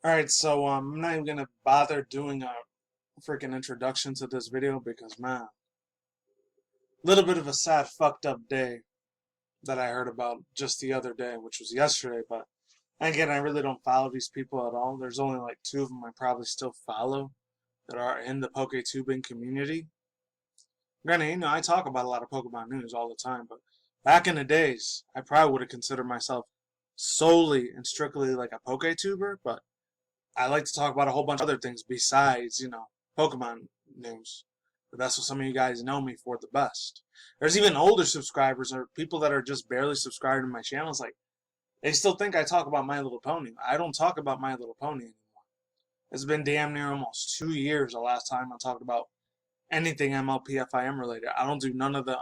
Alright, so I'm not even gonna bother doing a freaking introduction to this video because, man, little bit of a sad, fucked up day that I heard about just the other day, which was yesterday. But again, I really don't follow these people at all. There's only like two of them I probably still follow that are in the Poketubing community. Granted, I talk about a lot of Pokemon news all the time, but back in the days, I probably would have considered myself solely and strictly like a Poketuber, but I like to talk about a whole bunch of other things besides, Pokemon news. But that's what some of you guys know me for the best. There's even older subscribers or people that are just barely subscribed to my channel. It's like, they still think I talk about My Little Pony. I don't talk about My Little Pony anymore. It's been damn near almost 2 years the last time I talked about anything MLPFIM related. I don't do none of the,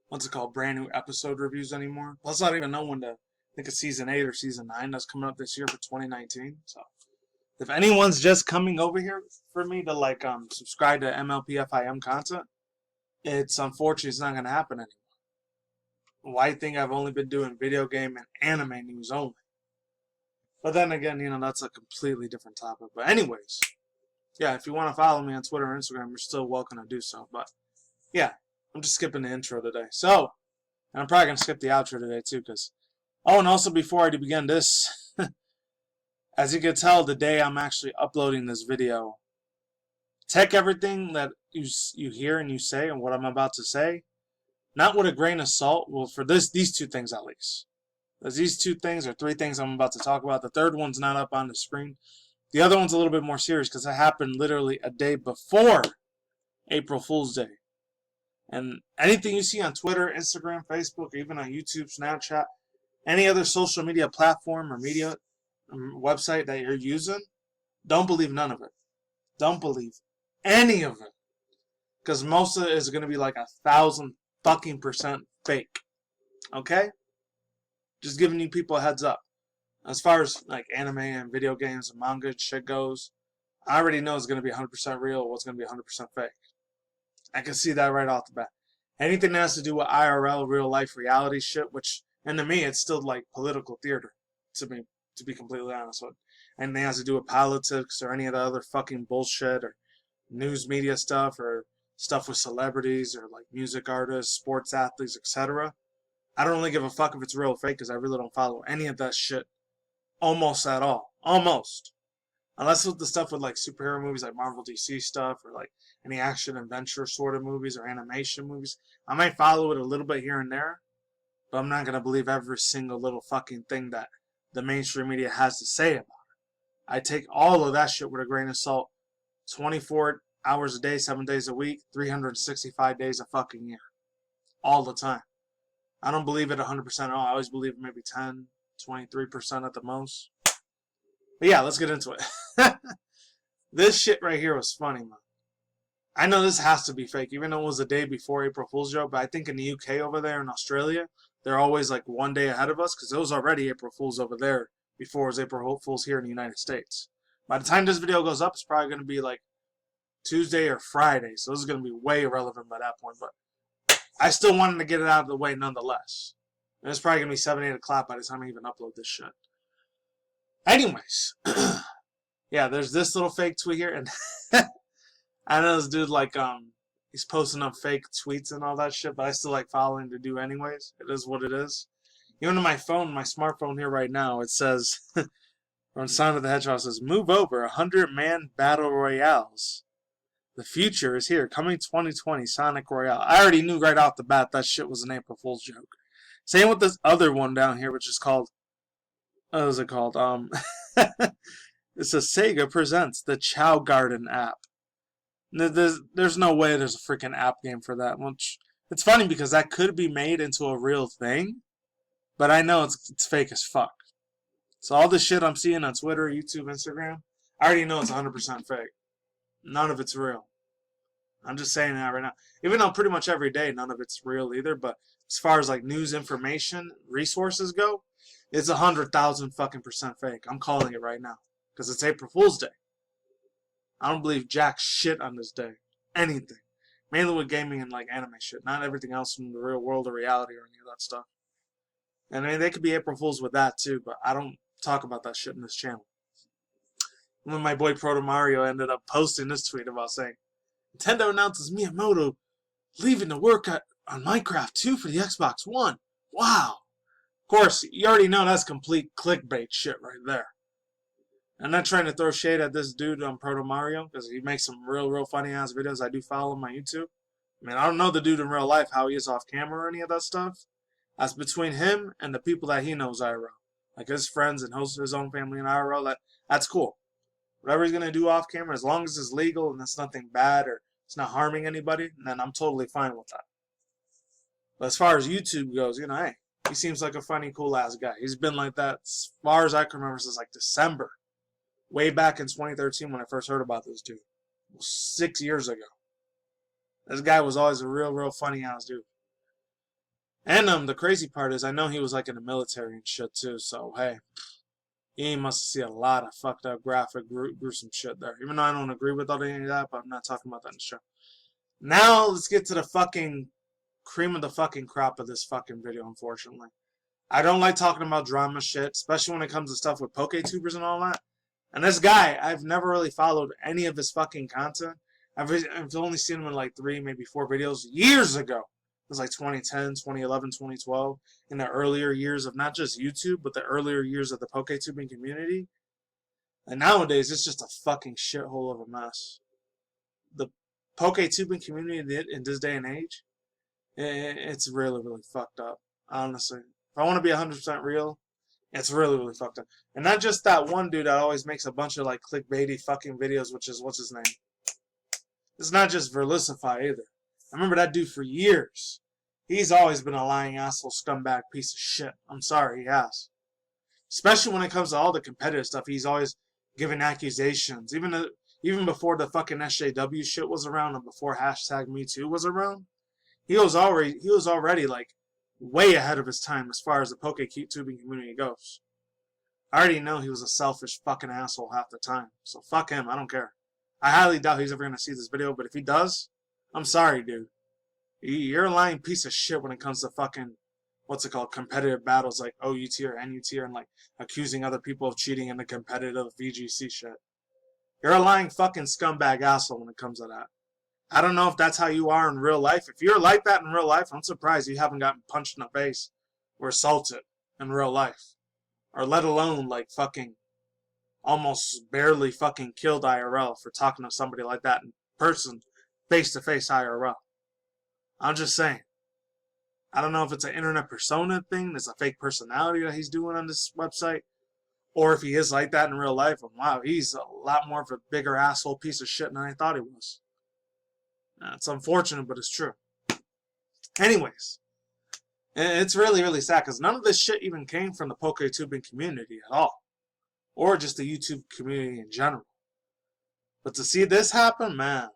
what's it called, brand new episode reviews anymore. Plus, I don't even know when I think it's Season 8 or Season 9 that's coming up this year for 2019. So, if anyone's just coming over here for me to, subscribe to MLPFIM content, it's unfortunate it's not going to happen anymore. Why think I've only been doing video game and anime news only? But then again, that's a completely different topic. But anyways, yeah, if you want to follow me on Twitter or Instagram, you're still welcome to do so. But yeah, I'm just skipping the intro today. So, and I'm probably going to skip the outro today too, because, oh, and also before I begin this, as you can tell, the day I'm actually uploading this video, take everything that you hear and you say and what I'm about to say, not with a grain of salt. Well, for these two things at least. There's these two things or three things I'm about to talk about. The third one's not up on the screen. The other one's a little bit more serious because it happened literally a day before April Fool's Day. And anything you see on Twitter, Instagram, Facebook, or even on YouTube, Snapchat, any other social media platform or media website that you're using, don't believe none of it. Don't believe any of it. Because most of it is going to be like 1,000% fake. Okay? Just giving you people a heads up. As far as like anime and video games and manga and shit goes, I already know it's going to be 100% real or what's going to be 100% fake. I can see that right off the bat. Anything that has to do with IRL, real life reality shit, which, and to me, it's still like political theater, to be completely honest with. Anything that has to do with politics or any of the other fucking bullshit or news media stuff or stuff with celebrities or like music artists, sports athletes, etc. I don't really give a fuck if it's real or fake because I really don't follow any of that shit almost at all. Almost. Unless with the stuff with like superhero movies like Marvel DC stuff or like any action adventure sort of movies or animation movies. I might follow it a little bit here and there, but I'm not going to believe every single little fucking thing that the mainstream media has to say about it. I take all of that shit with a grain of salt 24 hours a day, 7 days a week, 365 days a fucking year. All the time. I don't believe it 100% at all. I always believe maybe 10, 23% at the most. But yeah, let's get into it. This shit right here was funny, man. I know this has to be fake, even though it was the day before April Fool's joke, but I think in the UK over there in Australia, they're always like one day ahead of us, because it was already April Fool's over there before it was April Fool's here in the United States. By the time this video goes up, it's probably going to be like Tuesday or Friday, so this is going to be way irrelevant by that point, but I still wanted to get it out of the way nonetheless. And it's probably going to be 7, 8 o'clock by the time I even upload this shit. Anyways, yeah, there's this little fake tweet here, and I know this dude, he's posting up fake tweets and all that shit, but I still like following to do anyways. It is what it is. Even on my phone, my smartphone here right now, it says, from Sonic the Hedgehog, says, move over, 100-man battle royales. The future is here, coming 2020, Sonic Royale. I already knew right off the bat that shit was an April Fool's joke. Same with this other one down here, which is called, what is it called? It says Sega presents the Chow Garden app. There's no way there's a freaking app game for that. Which, it's funny because that could be made into a real thing, but I know it's fake as fuck. So all this shit I'm seeing on Twitter, YouTube, Instagram, I already know it's 100% fake. None of it's real. I'm just saying that right now. Even though pretty much every day none of it's real either, but as far as like news information, resources go, it's 100,000 fucking % fake. I'm calling it right now. Because it's April Fool's Day. I don't believe jack shit on this day. Anything. Mainly with gaming and like anime shit. Not everything else in the real world or reality or any of that stuff. And I mean, they could be April Fools with that too, but I don't talk about that shit in this channel. when my boy Proto Mario ended up posting this tweet about saying, Nintendo announces Miyamoto leaving to work on Minecraft 2 for the Xbox One. Wow. Of course, you already know that's complete clickbait shit right there. I'm not trying to throw shade at this dude on Proto Mario, because he makes some real funny ass videos. I do follow him on YouTube. I mean, I don't know the dude in real life, how he is off camera or any of that stuff. That's between him and the people that he knows IRL. Like his friends and his own family in IRL. That's cool. Whatever he's going to do off camera, as long as it's legal and it's nothing bad or it's not harming anybody, then I'm totally fine with that. But as far as YouTube goes, you know, hey, he seems like a funny, cool ass guy. He's been like that as far as I can remember since like December. Way back in 2013 when I first heard about this dude. 6 years ago. This guy was always a real funny ass dude. And the crazy part is I know he was like in the military and shit too, so hey. He must see a lot of fucked up graphic gruesome shit there. Even though I don't agree with any of that, but I'm not talking about that in the show. Now let's get to the fucking cream of the fucking crop of this fucking video, unfortunately. I don't like talking about drama shit, especially when it comes to stuff with Poketubers and all that. And this guy, I've never really followed any of his fucking content. I've only seen him in like 3, maybe 4 videos years ago. It was like 2010, 2011, 2012. In the earlier years of not just YouTube, but the earlier years of the Poketubing community. And nowadays, it's just a fucking shithole of a mess. The Poketubing community in this day and age, it's really fucked up, honestly. If I want to be 100% real, it's really fucked up. And not just that one dude that always makes a bunch of like clickbaity fucking videos, which is, what's his name? It's not just Verlicify either. I remember that dude for years. He's always been a lying asshole scumbag piece of shit. I'm sorry, he has. Especially when it comes to all the competitive stuff, he's always giving accusations. Even before the fucking SJW shit was around and before hashtag Metoo was around, he was already like way ahead of his time as far as the Poketubing community goes. I already know he was a selfish fucking asshole half the time. So fuck him, I don't care. I highly doubt he's ever going to see this video, but if he does, I'm sorry, dude. You're a lying piece of shit when it comes to fucking, what's it called, competitive battles like OU tier, NU tier, and like accusing other people of cheating in the competitive VGC shit. You're a lying fucking scumbag asshole when it comes to that. I don't know if that's how you are in real life. If you're like that in real life, I'm surprised you haven't gotten punched in the face or assaulted in real life. Or let alone like fucking almost barely fucking killed IRL for talking to somebody like that in person, face-to-face IRL. I'm just saying. I don't know if it's an internet persona thing, there's a fake personality that he's doing on this website, or if he is like that in real life, and wow, he's a lot more of a bigger asshole piece of shit than I thought he was. It's unfortunate, but it's true. Anyways, it's really sad, because none of this shit even came from the Poketubing community at all. Or just the YouTube community in general. But to see this happen, man,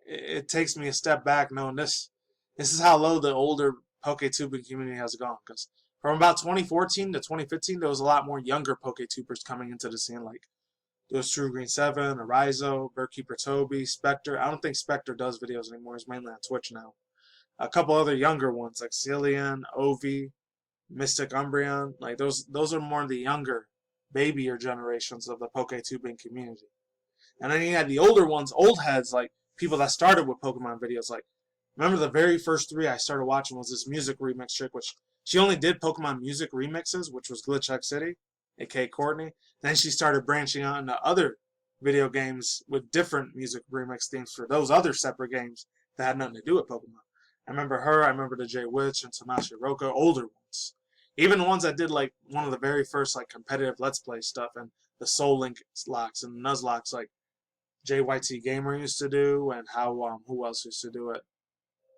it takes me a step back knowing this is how low the older Poketubing community has gone. Because from about 2014 to 2015, there was a lot more younger Poketubers coming into the scene. Like, there was True Green 7, Arizo, Birdkeeper Toby, Spectre. I don't think Spectre does videos anymore. He's mainly on Twitch now. A couple other younger ones like Cillian, Ovi, Mystic Umbreon. Like, those are more the younger, babyer generations of the Poketubing community. And then you had the older ones, old heads, like people that started with Pokemon videos. Like, remember the very first 3 I started watching was this music remix chick, which she only did Pokemon music remixes, which was Glitch X City, aka Courtney. Then she started branching out into other video games with different music remix themes for those other separate games that had nothing to do with Pokemon. I remember her, I remember the J Witch and Tamashi Roka, older ones. Even the ones that did like one of the very first like competitive Let's Play stuff and the Soul Link locks and Nuzlocke like JYT Gamer used to do, and how who else used to do it?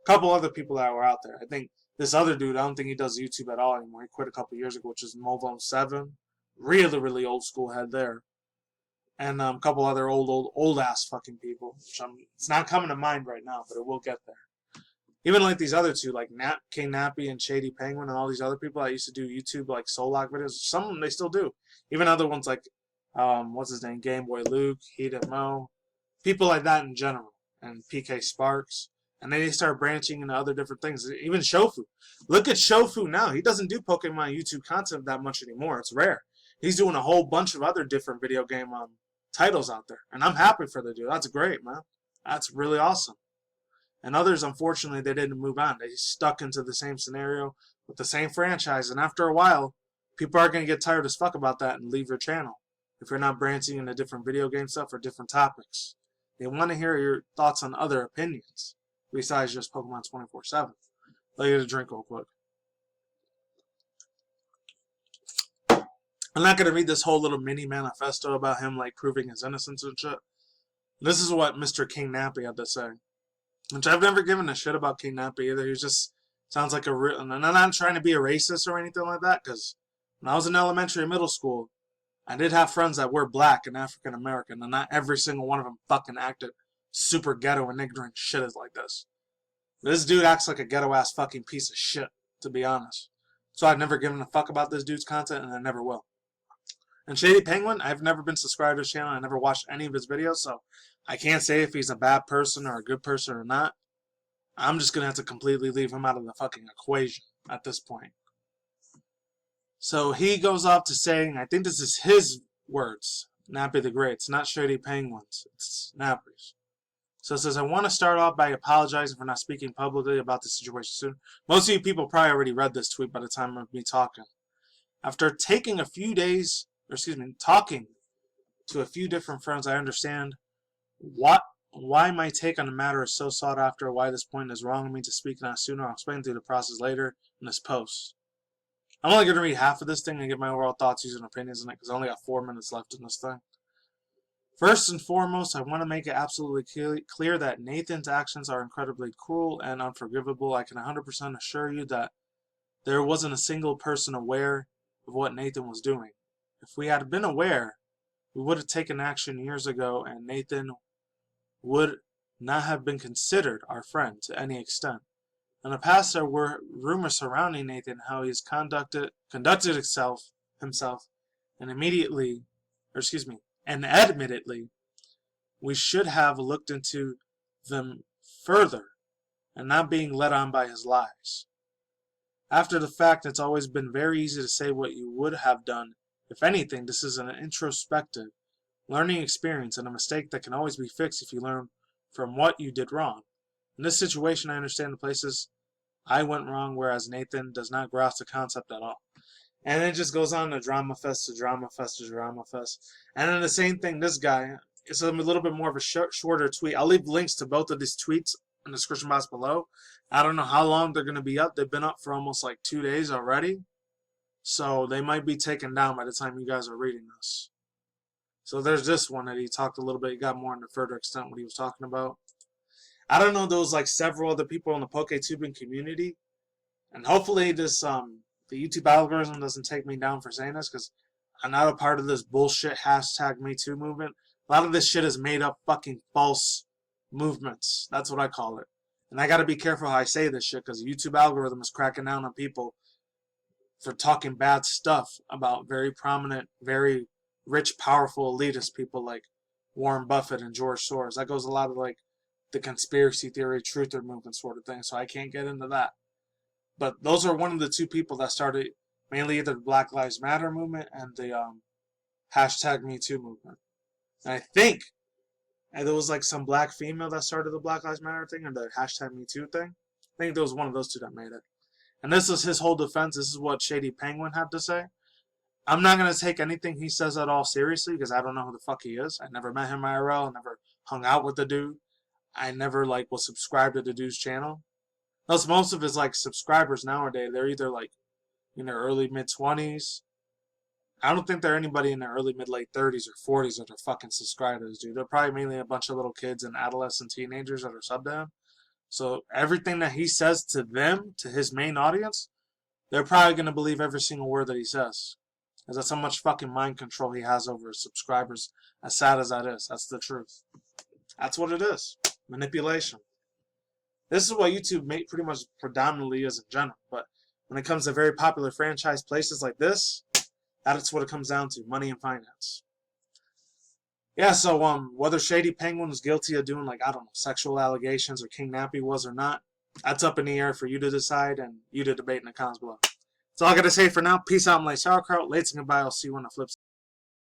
A couple other people that were out there. I think this other dude, I don't think he does YouTube at all anymore. He quit a couple years ago, which is Movon 7. Really old school head there. And a couple other old ass fucking people. Which it's not coming to mind right now, but it will get there. Even like these other two, like KingNappy and Shady Penguin and all these other people that used to do YouTube like Soul Lock videos. Some of them they still do. Even other ones like what's his name, Game Boy Luke, Heat and Mo, people like that in general, and PK Sparks. And then they start branching into other different things. Even Shofu. Look at Shofu now. He doesn't do Pokemon YouTube content that much anymore. It's rare. He's doing a whole bunch of other different video game titles out there. And I'm happy for the dude. That's great, man. That's really awesome. And others, unfortunately, they didn't move on. They stuck into the same scenario with the same franchise. And after a while, people are going to get tired as fuck about that and leave your channel if you're not branching into different video game stuff or different topics. They want to hear your thoughts on other opinions besides just Pokemon 24/7. Let me get a drink real quick. I'm not going to read this whole little mini manifesto about him like proving his innocence and shit. This is what Mr. KingNappy had to say. Which I've never given a shit about KingNappy either. He just sounds like a real... And I'm not trying to be a racist or anything like that, because when I was in elementary and middle school, I did have friends that were black and African American, and not every single one of them fucking acted super ghetto and ignorant shit is like this. This dude acts like a ghetto-ass fucking piece of shit, to be honest. So I've never given a fuck about this dude's content, and I never will. And Shady Penguin, I've never been subscribed to his channel. I never watched any of his videos, so I can't say if he's a bad person or a good person or not. I'm just going to have to completely leave him out of the fucking equation at this point. So he goes off to saying, I think this is his words, Nappy the Great. It's not Shady Penguin's, it's Nappy's. So it says, I want to start off by apologizing for not speaking publicly about this situation soon. Most of you people probably already read this tweet by the time of me talking. After taking a few days, talking to a few different friends, I understand why my take on the matter is so sought after, why this point is wrong of me to speak not sooner. I'll explain through the process later in this post. I'm only going to read half of this thing and give my overall thoughts, views, and opinions on it because I only got 4 minutes left in this thing. First and foremost, I want to make it absolutely clear that Nathan's actions are incredibly cruel and unforgivable. I can 100% assure you that there wasn't a single person aware of what Nathan was doing. If we had been aware, we would have taken action years ago, and Nathan would not have been considered our friend to any extent. In the past, there were rumors surrounding Nathan, how he has conducted himself, and admittedly, we should have looked into them further, and not being led on by his lies. After the fact, it's always been very easy to say what you would have done. If anything, this is an introspective, learning experience and a mistake that can always be fixed if you learn from what you did wrong. In this situation, I understand the places I went wrong, whereas Nathan does not grasp the concept at all. And it just goes on to drama fest to drama fest to drama fest. And then the same thing, this guy, it's a little bit more of a shorter tweet. I'll leave links to both of these tweets in the description box below. I don't know how long they're going to be up. They've been up for almost like 2 days already. So they might be taken down by the time you guys are reading this. So there's this one that he talked a little bit. He got more into further extent what he was talking about. I don't know, there was like several other people in the Poketubing community. And hopefully this the YouTube algorithm doesn't take me down for saying this, because I'm not a part of this bullshit #Metoo movement. A lot of this shit is made up fucking false movements. That's what I call it. And I gotta be careful how I say this shit, because the YouTube algorithm is cracking down on people for talking bad stuff about very prominent, very rich, powerful, elitist people like Warren Buffett and George Soros. That goes a lot of like the conspiracy theory, truther movement sort of thing, so I can't get into that. But those are one of the 2 people that started mainly either the Black Lives Matter movement and the #MeToo movement. And I think there was like some black female that started the Black Lives Matter thing or the #MeToo thing. I think there was one of those 2 that made it. And this is his whole defense. This is what Shady Penguin had to say. I'm not going to take anything he says at all seriously because I don't know who the fuck he is. I never met him IRL. I never hung out with the dude. I never like was subscribed to the dude's channel. Plus, most of his like subscribers nowadays, they're either like in their early mid-20s. I don't think they're anybody in their early mid-late 30s or 40s that are fucking subscribed to this dude. They're probably mainly a bunch of little kids and adolescent teenagers that are subbed to him. So everything that he says to them, to his main audience, they're probably going to believe every single word that he says. Because that's how much fucking mind control he has over his subscribers. As sad as that is, that's the truth. That's what it is. Manipulation. This is what YouTube pretty much predominantly is in general. But when it comes to very popular franchise places like this, that's what it comes down to. Money and finance. Yeah, so whether Shady Penguin was guilty of doing like, I don't know, sexual allegations or KingNappy was or not, that's up in the air for you to decide and you to debate in the comments below. That's all I got to say for now. Peace out, my sauerkraut. Late and goodbye. I'll see you on the flip side.